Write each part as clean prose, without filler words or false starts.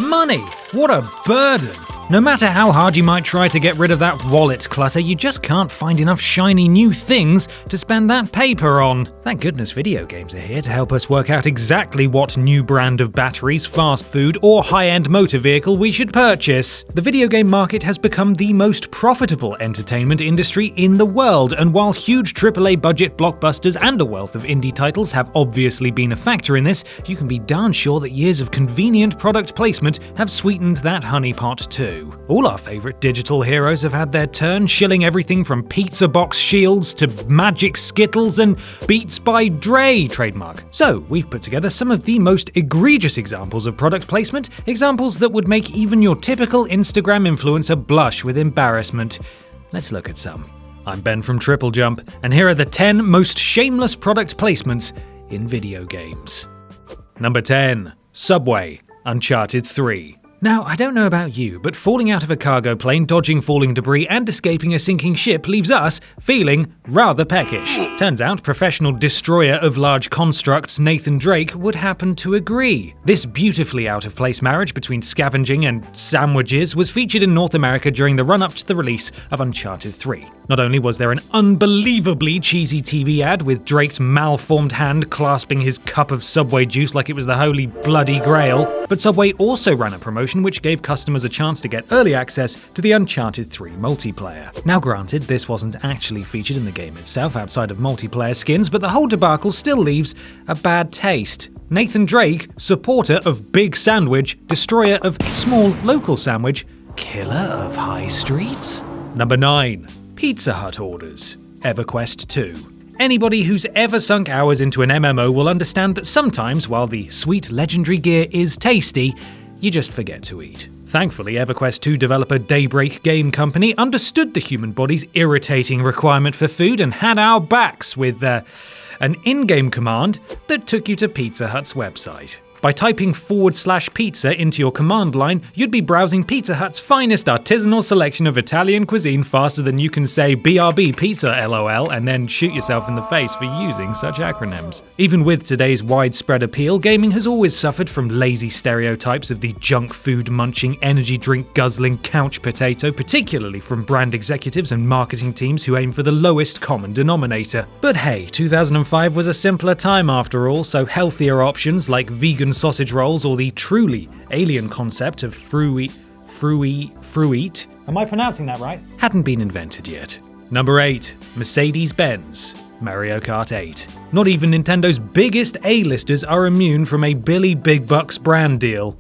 Money! What a burden! No matter how hard you might try to get rid of that wallet clutter, you just can't find enough shiny new things to spend that paper on. Thank goodness video games are here to help us work out exactly what new brand of batteries, fast food, or high-end motor vehicle we should purchase. The video game market has become the most profitable entertainment industry in the world, and while huge AAA budget blockbusters and a wealth of indie titles have obviously been a factor in this, you can be darn sure that years of convenient product placement have sweetened that honeypot too. All our favourite digital heroes have had their turn, shilling everything from pizza box shields to magic Skittles and Beats by Dre trademark. So, we've put together some of the most egregious examples of product placement, examples that would make even your typical Instagram influencer blush with embarrassment. Let's look at some. I'm Ben from TripleJump, and here are the 10 most shameless product placements in video games. Number 10. Subway, Uncharted 3. Now, I don't know about you, but falling out of a cargo plane, dodging falling debris, and escaping a sinking ship leaves us feeling rather peckish. Turns out, professional destroyer of large constructs Nathan Drake would happen to agree. This beautifully out-of-place marriage between scavenging and sandwiches was featured in North America during the run-up to the release of Uncharted 3. Not only was there an unbelievably cheesy TV ad with Drake's malformed hand clasping his cup of Subway juice like it was the holy bloody grail, but Subway also ran a promotion which gave customers a chance to get early access to the Uncharted 3 multiplayer. Now granted, this wasn't actually featured in the game itself outside of multiplayer skins, but the whole debacle still leaves a bad taste. Nathan Drake, supporter of Big Sandwich, destroyer of small local sandwich, killer of high streets? Number 9. Pizza Hut orders, EverQuest 2. Anybody who's ever sunk hours into an MMO will understand that sometimes, while the sweet legendary gear is tasty, you just forget to eat. Thankfully, EverQuest 2 developer Daybreak Game Company understood the human body's irritating requirement for food and had our backs with an in-game command that took you to Pizza Hut's website. By typing /pizza into your command line, you'd be browsing Pizza Hut's finest artisanal selection of Italian cuisine faster than you can say BRB pizza LOL and then shoot yourself in the face for using such acronyms. Even with today's widespread appeal, gaming has always suffered from lazy stereotypes of the junk food munching, energy drink guzzling couch potato, particularly from brand executives and marketing teams who aim for the lowest common denominator. But hey, 2005 was a simpler time after all, so healthier options like vegan sausage rolls or the truly alien concept of fruit, am I pronouncing that right? Hadn't been invented yet. Number 8. Mercedes-Benz, Mario Kart 8. Not even Nintendo's biggest A-listers are immune from a Billy Big Bucks brand deal.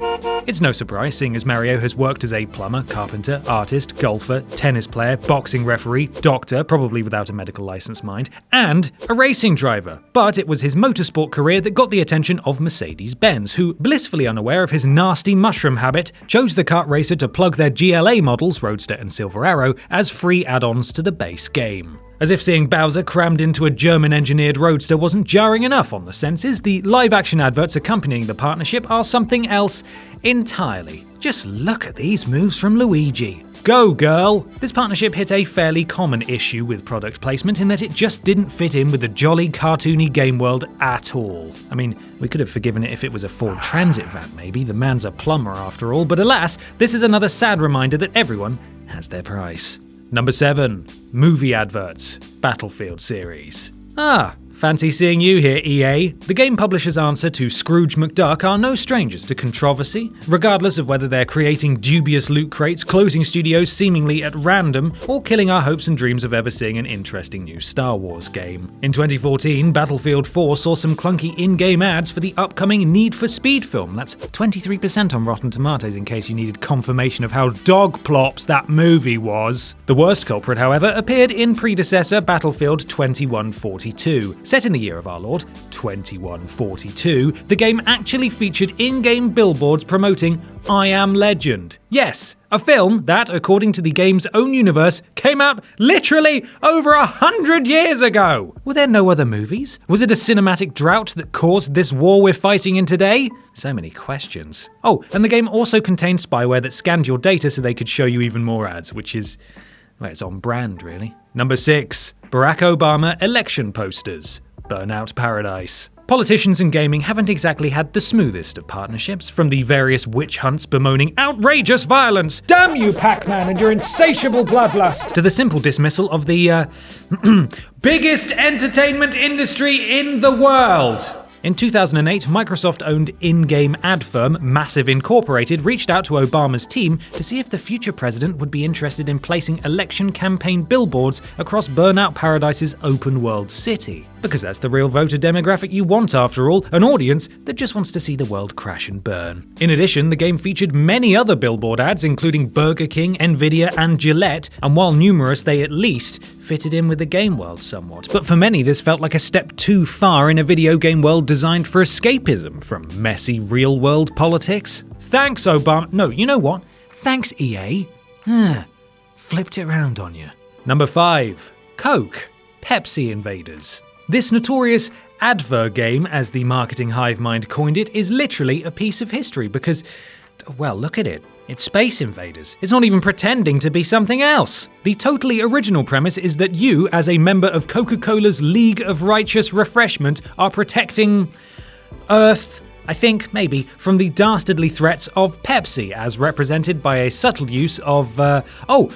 It's no surprise, seeing as Mario has worked as a plumber, carpenter, artist, golfer, tennis player, boxing referee, doctor, probably without a medical license mind, and a racing driver. But it was his motorsport career that got the attention of Mercedes-Benz, who, blissfully unaware of his nasty mushroom habit, chose the kart racer to plug their GLA models, Roadster and Silver Arrow, as free add-ons to the base game. As if seeing Bowser crammed into a German-engineered roadster wasn't jarring enough on the senses, the live-action adverts accompanying the partnership are something else entirely. Just look at these moves from Luigi. Go, girl! This partnership hit a fairly common issue with product placement in that it just didn't fit in with the jolly, cartoony game world at all. I mean, we could have forgiven it if it was a Ford Transit van maybe, the man's a plumber after all, but alas, this is another sad reminder that everyone has their price. Number 7. Movie adverts, Battlefield series. Fancy seeing you here, EA. The game publisher's answer to Scrooge McDuck are no strangers to controversy, regardless of whether they're creating dubious loot crates, closing studios seemingly at random, or killing our hopes and dreams of ever seeing an interesting new Star Wars game. In 2014, Battlefield 4 saw some clunky in-game ads for the upcoming Need for Speed film. That's 23% on Rotten Tomatoes in case you needed confirmation of how dog plops that movie was. The worst culprit, however, appeared in predecessor Battlefield 2142. Set in the year of our Lord, 2142, the game actually featured in-game billboards promoting I Am Legend. Yes, a film that, according to the game's own universe, came out literally over 100 years ago. Were there no other movies? Was it a cinematic drought that caused this war we're fighting in today? So many questions. Oh, and the game also contained spyware that scanned your data so they could show you even more ads, which is, well, it's on brand, really. Number 6. Barack Obama election posters, Burnout Paradise. Politicians and gaming haven't exactly had the smoothest of partnerships, from the various witch hunts bemoaning outrageous violence, damn you Pac-Man and your insatiable bloodlust, to the simple dismissal of the, biggest entertainment industry in the world. In 2008, Microsoft-owned in-game ad firm Massive Incorporated reached out to Obama's team to see if the future president would be interested in placing election campaign billboards across Burnout Paradise's open-world city. Because that's the real voter demographic you want, after all, an audience that just wants to see the world crash and burn. In addition, the game featured many other billboard ads, including Burger King, Nvidia, and Gillette, and while numerous, they at least fitted in with the game world somewhat. But for many, this felt like a step too far in a video game world designed for escapism from messy real-world politics. Thanks, Obama. No, you know what? Thanks, EA. Flipped it around on you. Number 5. Coke. Pepsi Invaders. This notorious advert game, as the marketing hive mind coined it, is literally a piece of history because, well, look at it. It's Space Invaders. It's not even pretending to be something else. The totally original premise is that you, as a member of Coca-Cola's League of Righteous Refreshment, are protecting Earth, I think, maybe, from the dastardly threats of Pepsi, as represented by a subtle use of,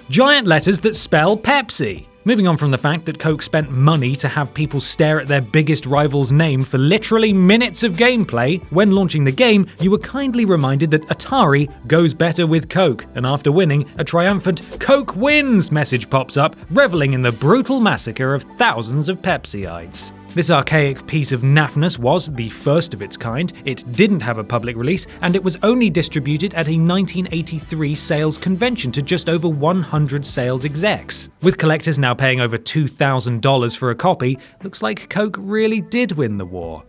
giant letters that spell Pepsi. Moving on from the fact that Coke spent money to have people stare at their biggest rival's name for literally minutes of gameplay, when launching the game, you were kindly reminded that Atari goes better with Coke, and after winning, a triumphant "Coke wins" message pops up, reveling in the brutal massacre of thousands of Pepsiites. This archaic piece of naffness was the first of its kind, it didn't have a public release, and it was only distributed at a 1983 sales convention to just over 100 sales execs. With collectors now paying over $2,000 for a copy, looks like Coke really did win the war.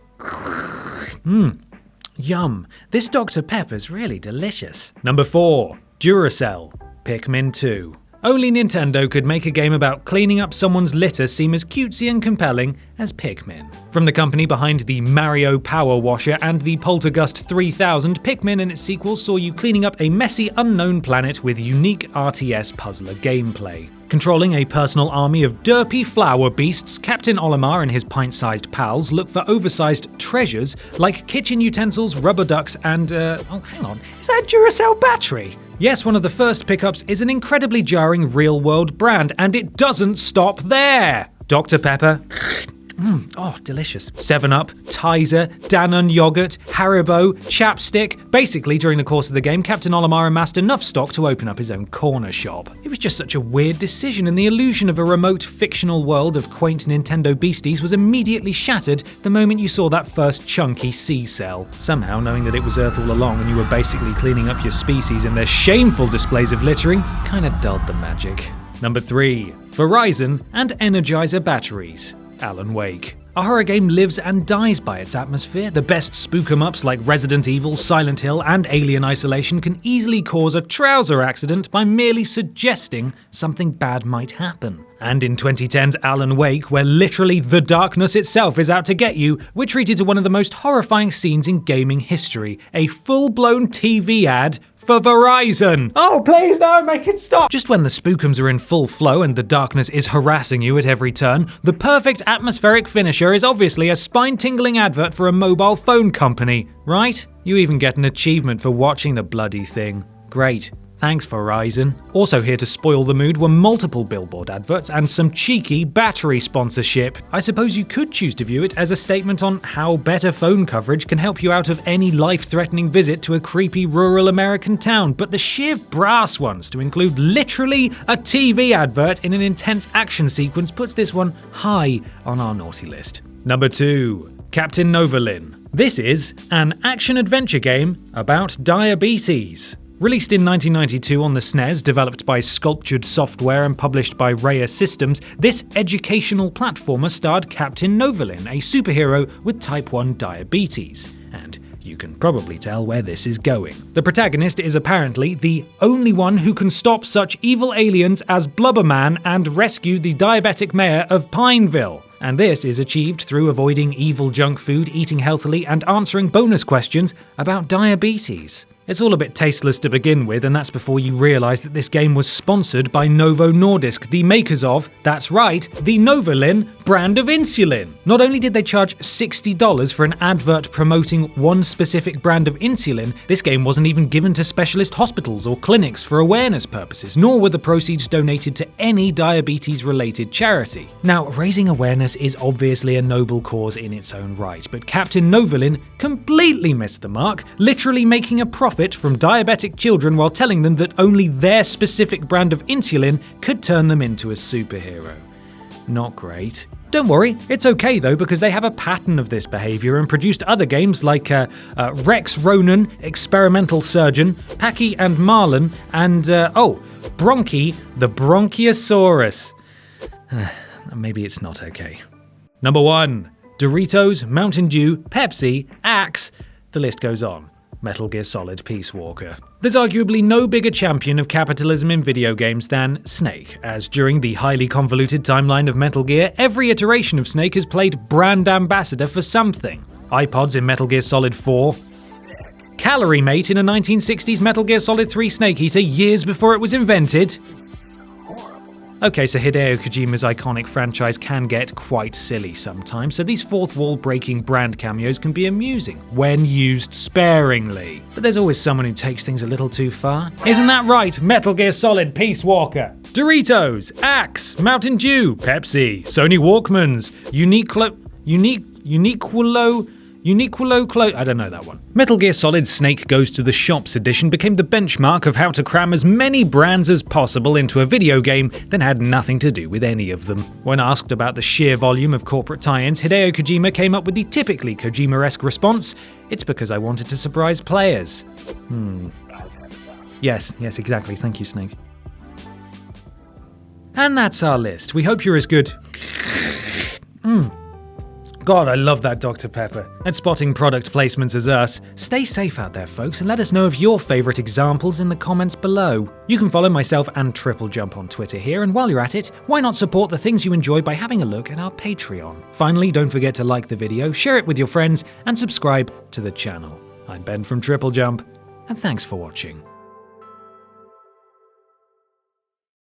Yum. This Dr. Pepper's really delicious. Number 4. Duracell Pikmin 2. Only Nintendo could make a game about cleaning up someone's litter seem as cutesy and compelling as Pikmin. From the company behind the Mario Power Washer and the Poltergust 3000, Pikmin and its sequels saw you cleaning up a messy, unknown planet with unique RTS puzzler gameplay. Controlling a personal army of derpy flower beasts, Captain Olimar and his pint-sized pals look for oversized treasures like kitchen utensils, rubber ducks, and hang on, is that a Duracell battery? Yes, one of the first pickups is an incredibly jarring real-world brand, and it doesn't stop there! Dr. Pepper. Delicious. 7-Up, Tizer, Danone yogurt, Haribo, Chapstick. Basically, during the course of the game, Captain Olimar amassed enough stock to open up his own corner shop. It was just such a weird decision, and the illusion of a remote, fictional world of quaint Nintendo beasties was immediately shattered the moment you saw that first chunky sea cell. Somehow, knowing that it was Earth all along and you were basically cleaning up your species in their shameful displays of littering, kinda dulled the magic. Number 3. Verizon and Energizer batteries. Alan Wake. A horror game lives and dies by its atmosphere. The best spook-em-ups like Resident Evil, Silent Hill, and Alien Isolation can easily cause a trouser accident by merely suggesting something bad might happen. And in 2010's Alan Wake, where literally the darkness itself is out to get you, we're treated to one of the most horrifying scenes in gaming history. A full-blown TV ad for Verizon. Oh, please no, make it stop. Just when the spookums are in full flow and the darkness is harassing you at every turn, the perfect atmospheric finisher is obviously a spine-tingling advert for a mobile phone company, right? You even get an achievement for watching the bloody thing. Great. Thanks, Verizon. Also here to spoil the mood were multiple billboard adverts and some cheeky battery sponsorship. I suppose you could choose to view it as a statement on how better phone coverage can help you out of any life-threatening visit to a creepy rural American town, but the sheer brass ones to include literally a TV advert in an intense action sequence puts this one high on our naughty list. Number 2. Captain Novolin. This is an action-adventure game about diabetes. Released in 1992 on the SNES, developed by Sculptured Software and published by Raya Systems, this educational platformer starred Captain Novolin, a superhero with type 1 diabetes. And you can probably tell where this is going. The protagonist is apparently the only one who can stop such evil aliens as Blubberman and rescue the diabetic mayor of Pineville. And this is achieved through avoiding evil junk food, eating healthily, and answering bonus questions about diabetes. It's all a bit tasteless to begin with, and that's before you realise that this game was sponsored by Novo Nordisk, the makers of, that's right, the Novolin brand of insulin. Not only did they charge $60 for an advert promoting one specific brand of insulin, this game wasn't even given to specialist hospitals or clinics for awareness purposes, nor were the proceeds donated to any diabetes-related charity. Now, raising awareness is obviously a noble cause in its own right, but Captain Novolin completely missed the mark, literally making a profit from diabetic children while telling them that only their specific brand of insulin could turn them into a superhero. Not great. Don't worry, it's okay though, because they have a pattern of this behaviour and produced other games like Rex Ronan, Experimental Surgeon, Packy and Marlin, and Bronchi, the Bronchiosaurus. Maybe it's not okay. Number 1. Doritos, Mountain Dew, Pepsi, Axe, the list goes on. Metal Gear Solid Peace Walker. There's arguably no bigger champion of capitalism in video games than Snake, as during the highly convoluted timeline of Metal Gear, every iteration of Snake has played brand ambassador for something. iPods in Metal Gear Solid 4, Calorie Mate in a 1960s Metal Gear Solid 3 Snake Eater years before it was invented. Okay, so Hideo Kojima's iconic franchise can get quite silly sometimes, so these fourth wall breaking brand cameos can be amusing, when used sparingly. But there's always someone who takes things a little too far. Isn't that right, Metal Gear Solid Peace Walker? Doritos, Axe, Mountain Dew, Pepsi, Sony Walkmans, I don't know that one. Metal Gear Solid Snake Goes to the Shops edition became the benchmark of how to cram as many brands as possible into a video game that had nothing to do with any of them. When asked about the sheer volume of corporate tie-ins, Hideo Kojima came up with the typically Kojima-esque response, "It's because I wanted to surprise players." Yes, exactly. Thank you, Snake. And that's our list. We hope you're as good. God, I love that Dr. Pepper. At spotting product placements as us. Stay safe out there, folks, and let us know of your favourite examples in the comments below. You can follow myself and TripleJump on Twitter here, and while you're at it, why not support the things you enjoy by having a look at our Patreon? Finally, don't forget to like the video, share it with your friends, and subscribe to the channel. I'm Ben from TripleJump, and thanks for watching.